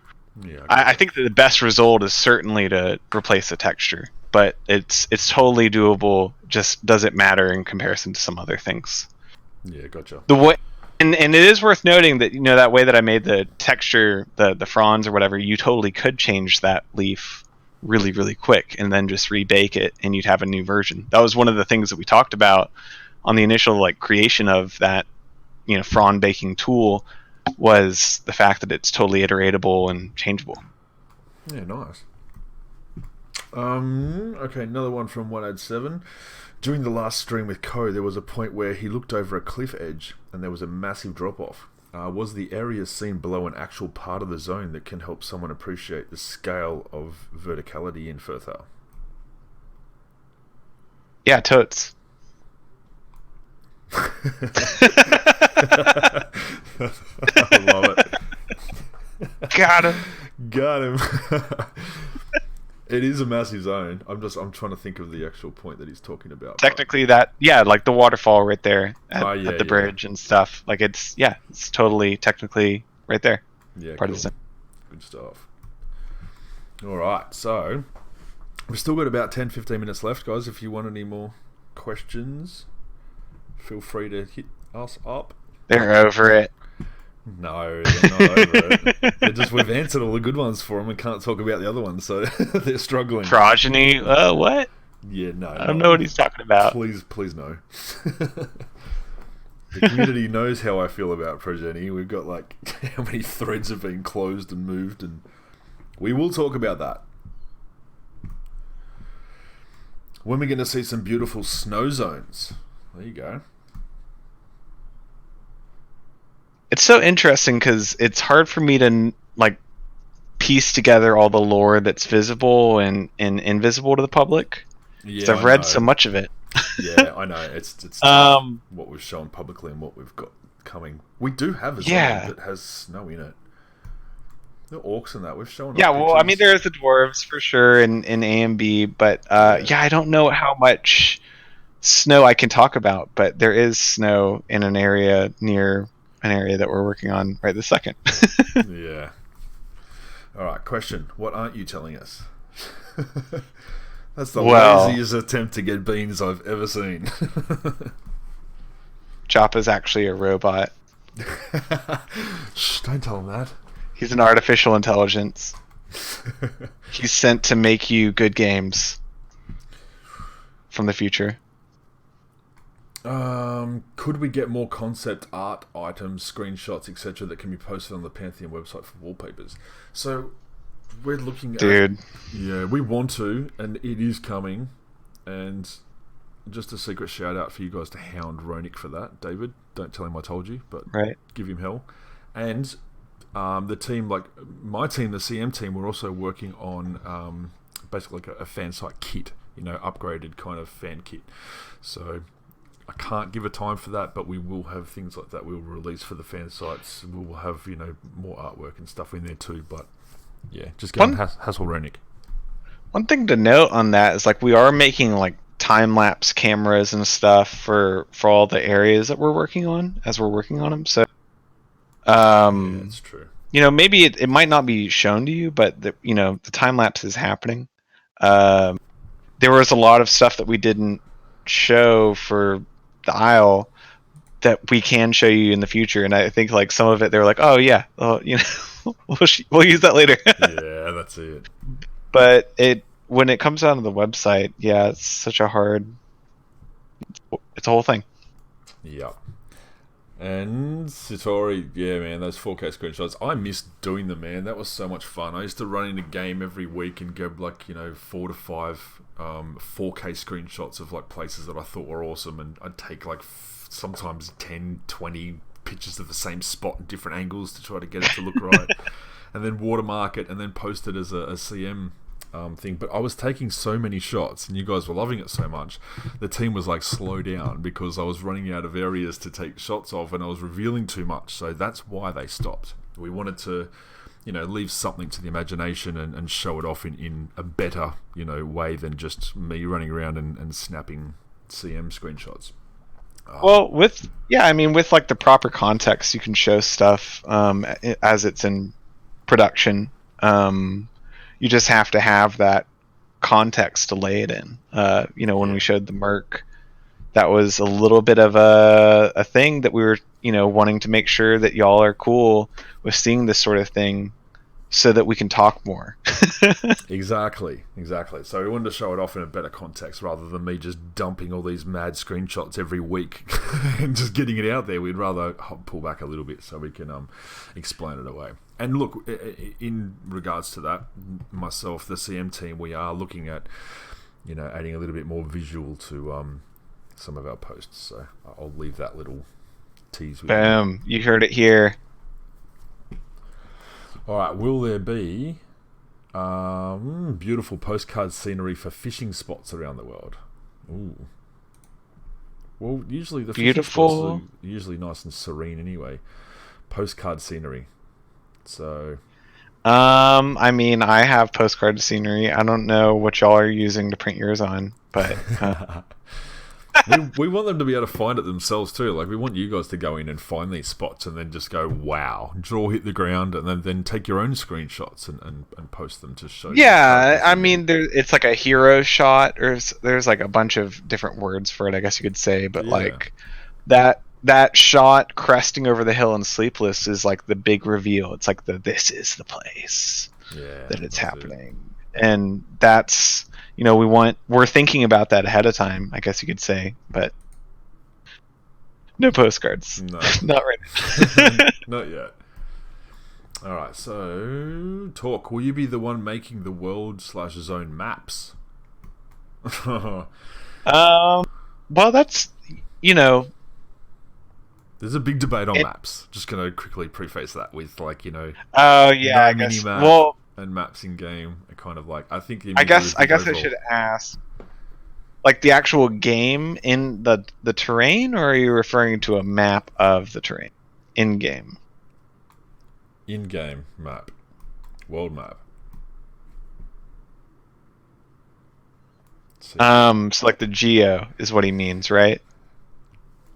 A: Yeah,
B: I think that the best result is certainly to replace the texture, but it's totally doable. Just doesn't matter in comparison to some other things.
A: Yeah, gotcha.
B: The way, and it is worth noting that that way that I made the texture, the fronds or whatever, you totally could change that leaf really, really quick and then just rebake it, and you'd have a new version. That was one of the things that we talked about on the initial creation of that, frond baking tool, was the fact that it's totally iteratable and changeable.
A: Yeah, nice. Okay, another one from 187. During the last stream with Ko, there was a point where he looked over a cliff edge and there was a massive drop-off. Was the area seen below an actual part of the zone that can help someone appreciate the scale of verticality in Firthal?
B: Yeah, totes.
A: I love it.
B: Got him.
A: Got him. It is a massive zone. I'm trying to think of the actual point that he's talking about.
B: Technically, like the waterfall right there at the bridge and stuff. Like it's totally technically right there.
A: Yeah,
B: part
A: cool.
B: of the zone.
A: Good stuff. All right, so we've still got about 10-15 minutes left, guys. If you want any more questions, feel free to hit us up.
B: They're over it.
A: No, they're not over it. We've answered all the good ones for them and can't talk about the other ones, so they're struggling.
B: Progeny? What?
A: Yeah, no.
B: I don't know what he's talking about.
A: Please no. The community knows how I feel about progeny. We've got like how many threads have been closed and moved, and we will talk about that. When we're going to see some beautiful snow zones. There you go.
B: It's so interesting because it's hard for me to like piece together all the lore that's visible and invisible to the public.
A: Yeah,
B: I've read so much of it.
A: Yeah, I know. It's what we've shown publicly and what we've got coming. We do have a zone that has snow in it. The orcs and that we've shown.
B: Yeah, well, I mean, there's the dwarves for sure in A and B, but I don't know how much snow I can talk about, but there is snow in an area near an area that we're working on right this second.
A: Yeah. All right, question. What aren't you telling us? That's the laziest attempt to get beans I've ever seen.
B: Joppa's actually a robot.
A: Shh, don't tell him that.
B: He's an artificial intelligence. He's sent to make you good games from the future.
A: Could we get more concept art items, screenshots, etc. that can be posted on the Pantheon website for wallpapers? So we're looking at... Yeah, we want to, and it is coming. And just a secret shout out for you guys to hound Ronick for that. David, don't tell him I told you, but give him hell. And the team, like my team, the CM team, we're also working on basically like a fan site kit, upgraded kind of fan kit. So I can't give a time for that, but we will have things like that we'll release for the fan sites. We'll have, more artwork and stuff in there too. But yeah, just go and hassle Ronick.
B: One thing to note on that is like we are making like time-lapse cameras and stuff for all the areas that we're working on as we're working on them. So
A: yeah, that's true.
B: Maybe it might not be shown to you, but the time-lapse is happening. There was a lot of stuff that we didn't show for the Isle that we can show you in the future, and I think like some of it they're like, we'll use that later.
A: Yeah, that's it.
B: But when it comes out on the website, it's such a it's a whole thing.
A: Yep. And Satori, yeah, man, those 4K screenshots, I missed doing them, man. That was so much fun. I used to run in a game every week and go like 4 to 5 4K screenshots of like places that I thought were awesome, and I'd take like sometimes 10, 20 pictures of the same spot in different angles to try to get it to look right, and then watermark it and then post it as a CM thing. But I was taking so many shots and you guys were loving it so much, the team was like, slow down, because I was running out of areas to take shots of and I was revealing too much. So that's why they stopped. We wanted to leave something to the imagination and show it off in a better way than just me running around and snapping CM screenshots.
B: Well, with like the proper context, you can show stuff as it's in production. You just have to have that context to lay it in. When we showed the Merc, that was a little bit of a thing that we were, wanting to make sure that y'all are cool with seeing this sort of thing so that we can talk more.
A: Exactly. So we wanted to show it off in a better context rather than me just dumping all these mad screenshots every week and just getting it out there. We'd rather pull back a little bit so we can explain it away. And look, in regards to that, myself, the CM team, we are looking at, adding a little bit more visual to some of our posts. So I'll leave that little tease with
B: Boom. You heard it here.
A: All right, will there be beautiful postcard scenery for fishing spots around the world? Ooh. Well, usually the fishing spots are usually nice and serene anyway. Postcard scenery. So...
B: I mean, I have postcard scenery. I don't know what y'all are using to print yours on, but...
A: we want them to be able to find it themselves too. Like, we want you guys to go in and find these spots and then just go, wow, draw, hit the ground, and then take your own screenshots and post them to show.
B: Yeah, I mean, it's like a hero shot, or there's like a bunch of different words for it, I guess you could say, but like that shot cresting over the hill in Sleepless is like the big reveal. It's like this is the place that it's happening. And that's, you know, we're thinking about that ahead of time, I guess you could say, but no postcards.
A: No.
B: Not right.
A: Not yet. All right, so Tourke, will you be the one making the world/zone maps?
B: Well, that's, you know,
A: there's a big debate on maps. Just gonna quickly preface that with, like, you know,
B: oh yeah, I guess. Well,
A: and maps in game are kind of like, I think.
B: I guess I should ask, like, the actual game in the terrain, or are you referring to a map of the terrain in game?
A: In game map, world map.
B: So like the geo is what he means, right?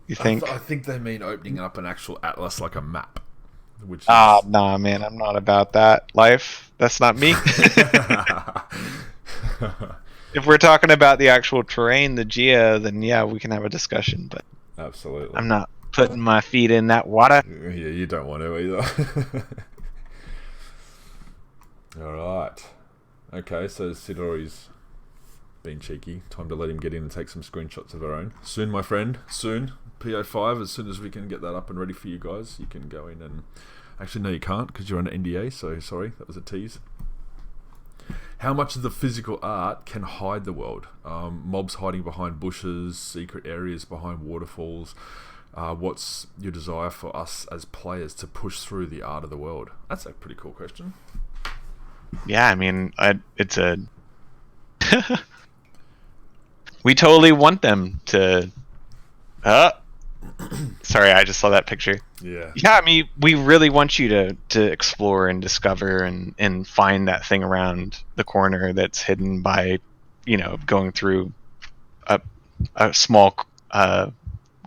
B: You think?
A: I think they mean opening up an actual atlas, like a map. Which is...
B: nah, man, I'm not about that life. That's not me. If we're talking about the actual terrain, the geo, then yeah, we can have a discussion. But
A: absolutely,
B: I'm not putting my feet in that water.
A: Yeah, you don't want to either. All right. Okay, so Sidori's been cheeky. Time to let him get in and take some screenshots of our own. Soon, my friend. Soon. PO5, as soon as we can get that up and ready for you guys, you can go in and... Actually, no, you can't, because you're under NDA, so sorry, that was a tease. How much of the physical art can hide the world? Mobs hiding behind bushes, secret areas behind waterfalls. What's your desire for us as players to push through the art of the world? That's a pretty cool question.
B: Yeah, I mean, it's a... We totally want them to... Sorry, I just saw that picture.
A: Yeah.
B: Yeah, I mean, we really want you to explore and discover and find that thing around the corner that's hidden by, you know, going through a small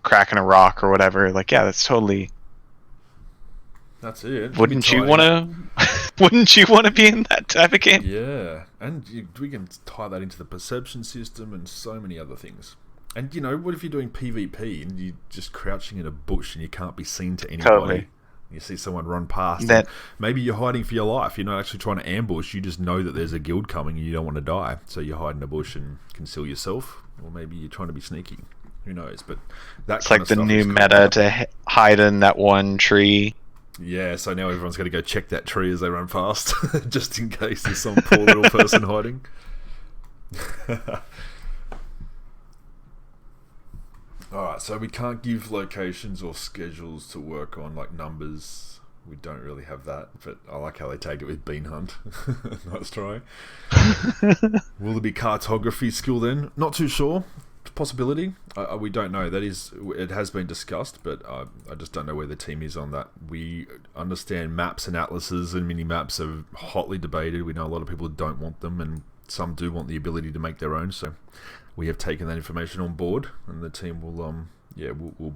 B: crack in a rock or whatever. Like, yeah, that's totally...
A: That's it.
B: Wouldn't you want to? Wouldn't you want to be in that type of game?
A: Yeah, and we can tie that into the perception system and so many other things. And, you know, what if you're doing PvP and you're just crouching in a bush and you can't be seen to anybody?
B: Totally.
A: You see someone run past. That... Maybe you're hiding for your life. You're not actually trying to ambush. You just know that there's a guild coming and you don't want to die. So you hide in a bush and conceal yourself. Or maybe you're trying to be sneaky. Who knows? But that's
B: like the new meta to hide in that one tree.
A: Yeah, so now everyone's got to go check that tree as they run past, just in case there's some poor little person hiding. Alright, so we can't give locations or schedules to work on, like numbers. We don't really have that, but I like how they take it with Bean Hunt. Nice try. Will there be cartography skill then? Not too sure. Possibility. We don't know. That is, it has been discussed, but I just don't know where the team is on that. We understand maps and atlases and mini maps are hotly debated. We know a lot of people don't want them, and some do want the ability to make their own. So we have taken that information on board, and the team will we'll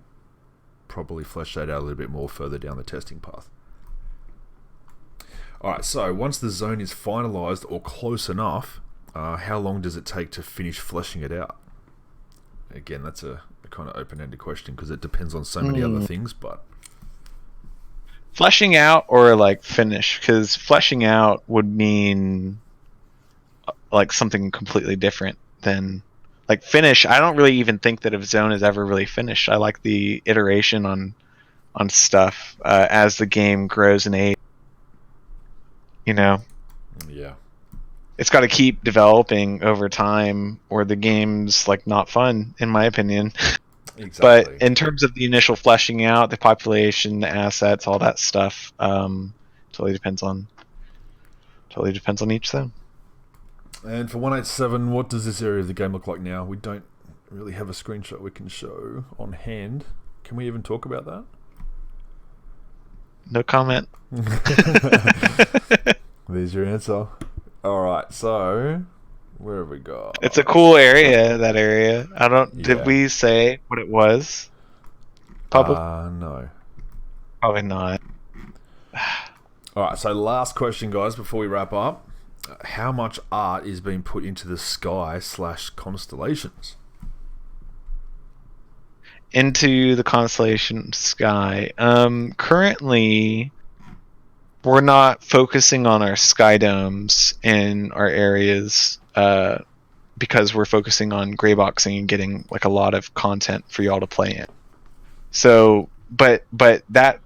A: probably flesh that out a little bit more further down the testing path. Alright, so once the zone is finalized or close enough, how long does it take to finish fleshing it out? Again, that's a kind of open-ended question because it depends on so many other things, but...
B: Fleshing out or, like, finish? Because fleshing out would mean, like, something completely different than... Like, finish, I don't really even think that a zone is ever really finished. I like the iteration on stuff as the game grows in age. You know?
A: Yeah.
B: It's got to keep developing over time, or the game's like not fun, in my opinion. Exactly. But in terms of the initial fleshing out, the population, the assets, all that stuff, totally depends on Totally depends on each zone.
A: And for 187, what does this area of the game look like now? We don't really have a screenshot we can show on hand. Can we even talk about that?
B: No comment.
A: There's your answer. Alright, so where have we got?
B: It's a cool area, that area.
A: Yeah.
B: Did we say what it was? Public?
A: No.
B: Probably not.
A: Alright, so last question, guys, before we wrap up. How much art is being put into the sky/constellations?
B: Into the constellation sky. Currently, we're not focusing on our sky domes in our areas because we're focusing on gray boxing and getting like a lot of content for y'all to play in. So, but that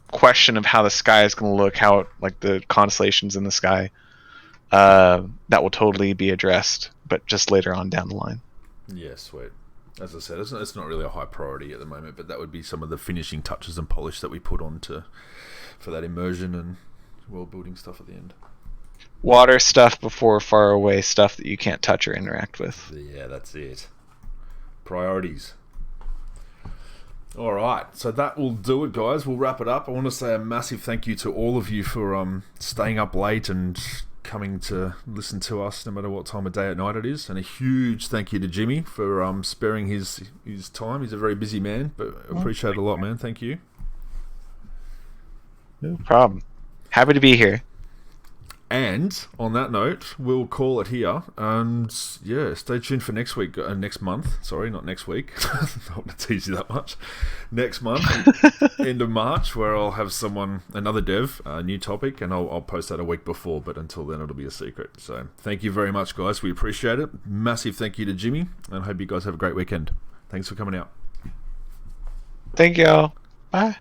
B: question of how the sky is going to look, how like the constellations in the sky, that will totally be addressed, but just later on down the line.
A: Yeah, sweet. As I said, it's not really a high priority at the moment, but that would be some of the finishing touches and polish that we put on for that immersion and world building stuff at the end.
B: Water stuff before far away stuff that you can't touch or interact with.
A: Yeah, that's it. Priorities. All right, so that will do it, guys. We'll wrap it up. I want to say a massive thank you to all of you for staying up late and coming to listen to us no matter what time of day at night it is, and a huge thank you to Jimmy for sparing his time. He's a very busy man, but appreciate it a lot, man. Thank you.
B: No problem. Happy to be here.
A: And on that note, we'll call it here. And yeah, stay tuned for next week, next month. Sorry, not next week. I don't want to tease you that much. Next month, end of March, where I'll have another dev, a new topic, and I'll post that a week before. But until then, it'll be a secret. So thank you very much, guys. We appreciate it. Massive thank you to Jimmy, and hope you guys have a great weekend. Thanks for coming out.
B: Thank y'all. Bye.